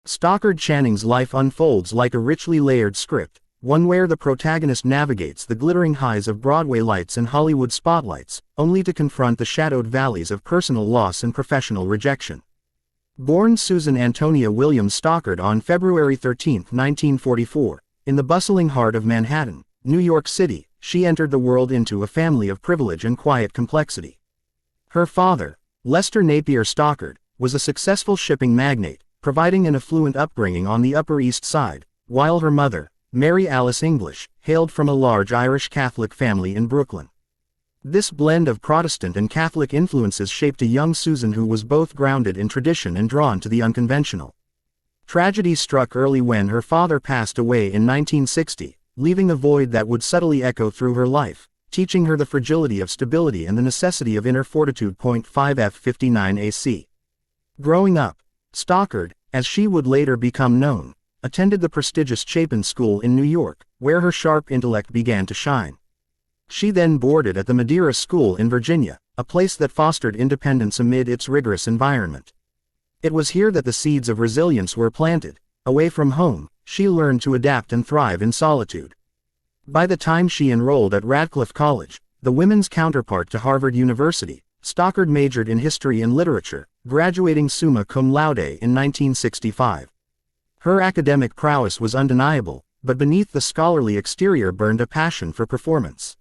Stockard Channing's life unfolds like a richly layered script, one where the protagonist navigates the glittering highs of Broadway lights and Hollywood spotlights, only to confront the shadowed valleys of personal loss and professional rejection. Born Susan Antonia Williams Stockard on February 13, 1944, in the bustling heart of Manhattan, New York City, she entered the world into a family of privilege and quiet complexity. Her father, Lester Napier Stockard, was a successful shipping magnate, providing an affluent upbringing on the Upper East Side, while her mother, Mary Alice English, hailed from a large Irish Catholic family in Brooklyn. This blend of Protestant and Catholic influences shaped a young Susan who was both grounded in tradition and drawn to the unconventional. Tragedy struck early when her father passed away in 1960, leaving a void that would subtly echo through her life, teaching her the fragility of stability and the necessity of inner fortitude. 5F59 AC. Growing up, Stockard, as she would later become known, attended the prestigious Chapin School in New York, where her sharp intellect began to shine. She then boarded at the Madeira School in Virginia, a place that fostered independence amid its rigorous environment. It was here that the seeds of resilience were planted. Away from home, she learned to adapt and thrive in solitude. By the time she enrolled at Radcliffe College, the women's counterpart to Harvard University, Stockard majored in history and literature, graduating summa cum laude in 1965. Her academic prowess was undeniable, but beneath the scholarly exterior burned a passion for performance.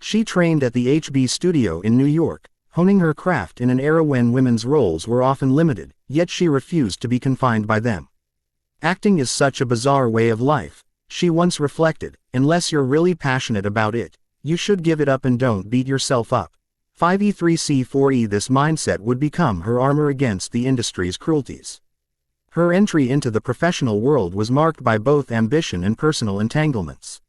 She trained at the HB Studio in New York, honing her craft in an era when women's roles were often limited, yet she refused to be confined by them. Acting is such a bizarre way of life, she once reflected, unless you're really passionate about it, you should give it up and don't beat yourself up. 5E3C4E. This mindset would become her armor against the industry's cruelties. Her entry into the professional world was marked by both ambition and personal entanglements.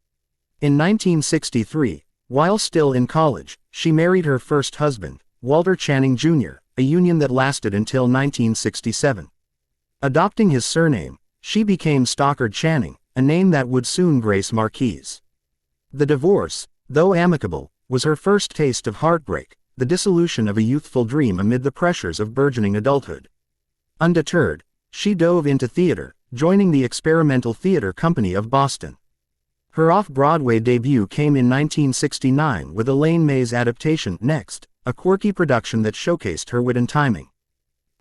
In 1963, while still in college, she married her first husband, Walter Channing Jr., a union that lasted until 1967. Adopting his surname, she became Stockard Channing, a name that would soon grace marquees. The divorce, though amicable, was her first taste of heartbreak, the dissolution of a youthful dream amid the pressures of burgeoning adulthood. Undeterred, she dove into theater, joining the Experimental Theater Company of Boston. Her off-Broadway debut came in 1969 with Elaine May's adaptation, Next, a quirky production that showcased her wit and timing.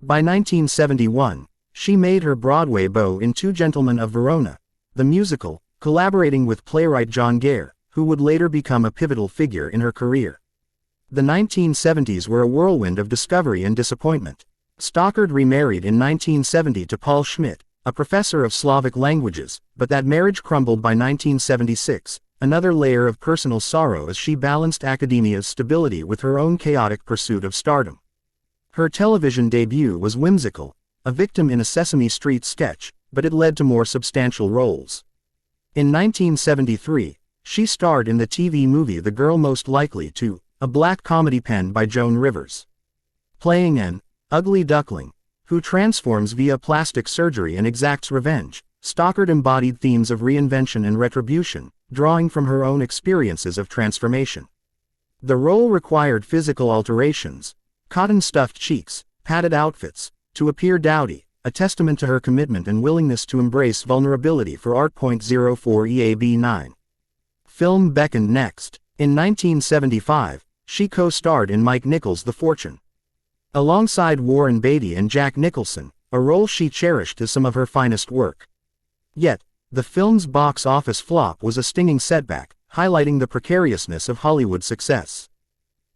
By 1971, she made her Broadway beau in Two Gentlemen of Verona, the musical, collaborating with playwright John Gare, who would later become a pivotal figure in her career. The 1970s were a whirlwind of discovery and disappointment. Stockard remarried in 1970 to Paul Schmidt, a professor of Slavic languages, but that marriage crumbled by 1976, another layer of personal sorrow as she balanced academia's stability with her own chaotic pursuit of stardom. Her television debut was whimsical, a victim in a Sesame Street sketch, but it led to more substantial roles. In 1973, she starred in the TV movie The Girl Most Likely to, a black comedy penned by Joan Rivers. Playing an ugly duckling who transforms via plastic surgery and exacts revenge, Stockard embodied themes of reinvention and retribution, drawing from her own experiences of transformation. The role required physical alterations, cotton-stuffed cheeks, padded outfits, to appear dowdy, a testament to her commitment and willingness to embrace vulnerability for art. 04 EAB9. Film beckoned next. In 1975, she co-starred in Mike Nichols' The Fortune. Alongside Warren Beatty and Jack Nicholson, a role she cherished as some of her finest work. Yet, the film's box office flop was a stinging setback, highlighting the precariousness of Hollywood success.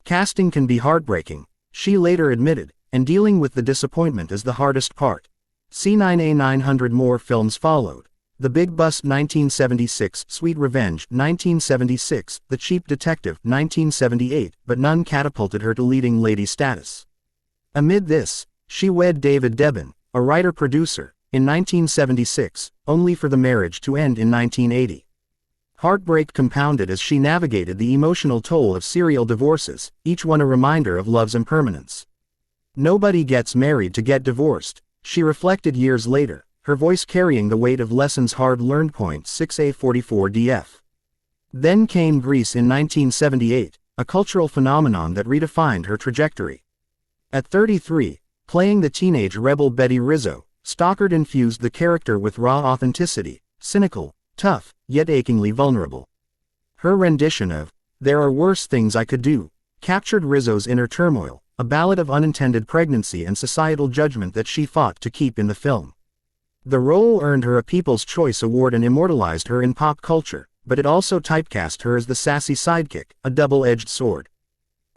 Casting can be heartbreaking, she later admitted, and dealing with the disappointment is the hardest part. C9A. 900 more films followed. The Big Bust 1976, Sweet Revenge 1976, The Cheap Detective 1978, but none catapulted her to leading lady status. Amid this, she wed David Debin, a writer-producer, in 1976, only for the marriage to end in 1980. Heartbreak compounded as she navigated the emotional toll of serial divorces, each one a reminder of love's impermanence. Nobody gets married to get divorced, she reflected years later, her voice carrying the weight of lessons hard-learned. 6A44DF. Then came Grease in 1978, a cultural phenomenon that redefined her trajectory. At 33, playing the teenage rebel Betty Rizzo, Stockard infused the character with raw authenticity, cynical, tough, yet achingly vulnerable. Her rendition of "There Are Worse Things I Could Do" captured Rizzo's inner turmoil, a ballad of unintended pregnancy and societal judgment that she fought to keep in the film. The role earned her a People's Choice Award and immortalized her in pop culture, but it also typecast her as the sassy sidekick, a double-edged sword.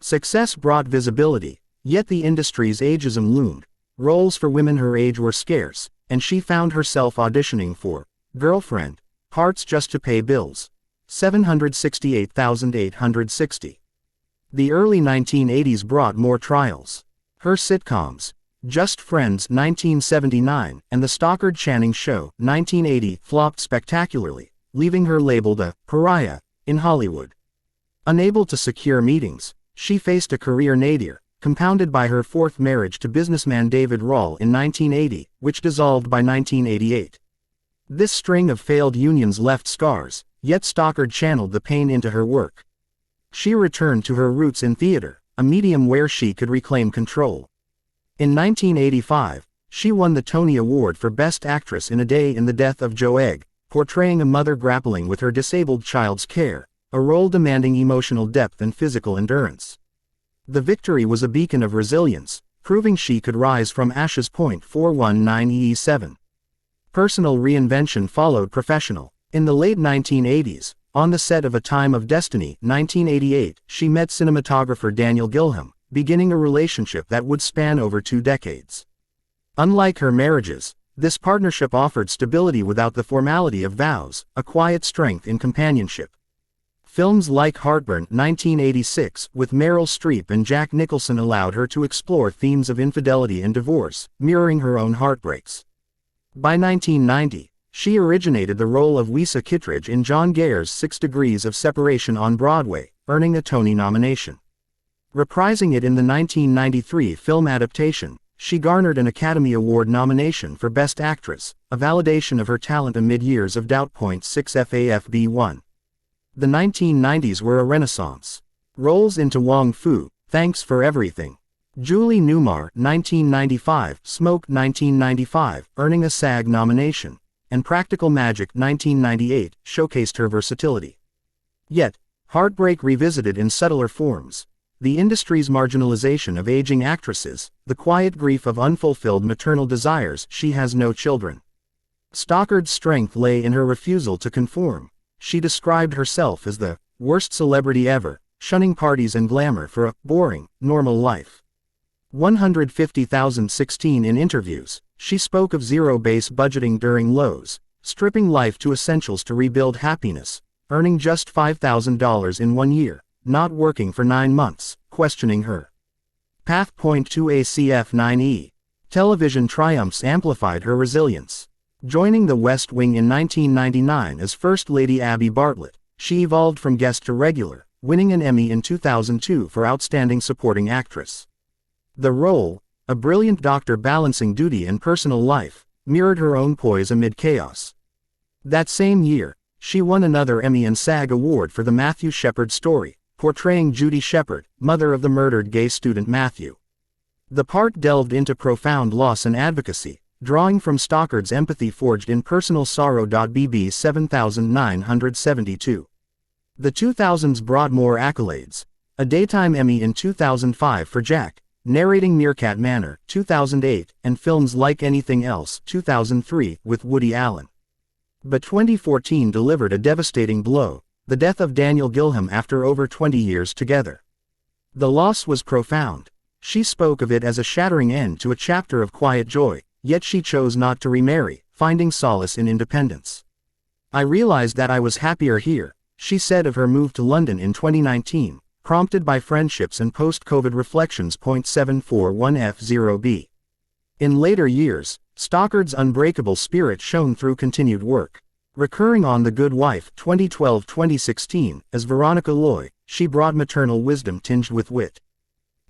Success brought visibility, yet the industry's ageism loomed. Roles for women her age were scarce, and she found herself auditioning for Girlfriend, Parts Just to Pay Bills, 768,860. The early 1980s brought more trials. Her sitcoms, Just Friends 1979 and The Stockard Channing Show 1980 flopped spectacularly, leaving her labeled a pariah in Hollywood. Unable to secure meetings, she faced a career nadir, compounded by her fourth marriage to businessman David Rawl in 1980, which dissolved by 1988. This string of failed unions left scars, yet Stockard channeled the pain into her work. She returned to her roots in theater, a medium where she could reclaim control. In 1985, she won the Tony Award for Best Actress in A Day in the Death of Joe Egg, portraying a mother grappling with her disabled child's care, a role demanding emotional depth and physical endurance. The victory was a beacon of resilience, proving she could rise from ashes. 419EE7. Personal reinvention followed professional. In the late 1980s, on the set of A Time of Destiny 1988, she met cinematographer Daniel Gilham, beginning a relationship that would span over 2 decades. Unlike her marriages, this partnership offered stability without the formality of vows, a quiet strength in companionship. Films like Heartbreak 1986 with Meryl Streep and Jack Nicholson allowed her to explore themes of infidelity and divorce, mirroring her own heartbreaks. By 1990, she originated the role of Lisa Kittredge in John Gayer's 6 Degrees of Separation on Broadway, earning a Tony nomination. Reprising it in the 1993 film adaptation, she garnered an Academy Award nomination for Best Actress, a validation of her talent amid years of doubt. 6 FAFB1. The 1990s were a renaissance. Roles into Wong Fu, Thanks for Everything, Julie Newmar 1995, Smoke 1995, earning a SAG nomination, and Practical Magic 1998 showcased her versatility. Yet, Heartbreak revisited in subtler forms the industry's marginalization of aging actresses, the quiet grief of unfulfilled maternal desires. She has no children. Stockard's strength lay in her refusal to conform. She described herself as the worst celebrity ever, shunning parties and glamour for a boring, normal life. 150,016 in interviews, she spoke of zero-base budgeting during lows, stripping life to essentials to rebuild happiness, earning just $5,000 in 1 year, not working for 9 months, questioning her path. 2 ACF9E. Television triumphs amplified her resilience. Joining The West Wing in 1999 as First Lady Abby Bartlett, she evolved from guest to regular, winning an Emmy in 2002 for Outstanding Supporting Actress. The role, a brilliant doctor balancing duty and personal life, mirrored her own poise amid chaos. That same year, she won another Emmy and SAG Award for The Matthew Shepard Story, portraying Judy Shepard, mother of the murdered gay student Matthew. The part delved into profound loss and advocacy, drawing from Stockard's empathy forged in personal sorrow. BB 7972. The 2000s brought more accolades. A Daytime Emmy in 2005 for Jack, narrating Meerkat Manor, 2008, and films like Anything Else, 2003, with Woody Allen. But 2014 delivered a devastating blow, the death of Daniel Gilham after over 20 years together. The loss was profound. She spoke of it as a shattering end to a chapter of quiet joy, yet she chose not to remarry, finding solace in independence. I realized that I was happier here, she said of her move to London in 2019, prompted by friendships and post-COVID reflections. 741F0B. In later years, Stockard's unbreakable spirit shone through continued work. Recurring on The Good Wife 2012-2016 as Veronica Loy, she brought maternal wisdom tinged with wit.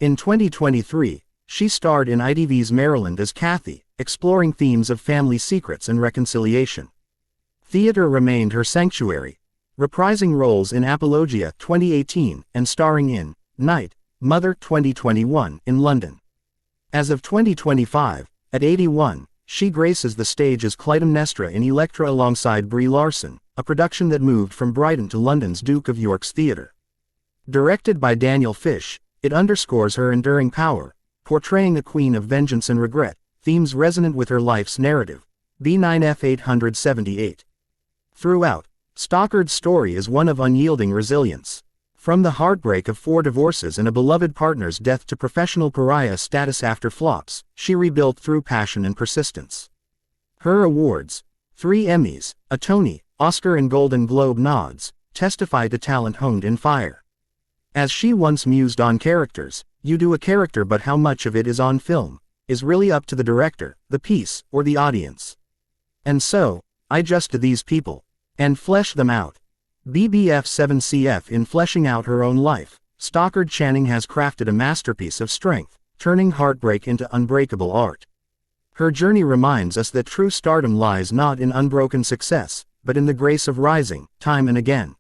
In 2023, she starred in ITV's Maryland as Kathy, exploring themes of family secrets and reconciliation. Theater remained her sanctuary, reprising roles in Apologia 2018 and starring in Night, Mother 2021 in London. As of 2025, at 81, She graces the stage as Clytemnestra in Electra alongside Brie Larson, a production that moved from Brighton to London's Duke of York's Theatre. Directed by Daniel Fish, it underscores her enduring power, portraying a queen of vengeance and regret, themes resonant with her life's narrative. B9F 878. Throughout, Stockard's story is one of unyielding resilience. From the heartbreak of 4 divorces and a beloved partner's death to professional pariah status after flops, she rebuilt through passion and persistence. Her awards, 3 Emmys, a Tony, Oscar and Golden Globe nods, testify to talent honed in fire. As she once mused on characters, you do a character, but how much of it is on film is really up to the director, the piece, or the audience. And so, I just do these people and flesh them out. BBF 7CF. In fleshing out her own life, Stockard Channing has crafted a masterpiece of strength, turning heartbreak into unbreakable art. Her journey reminds us that true stardom lies not in unbroken success, but in the grace of rising, time and again.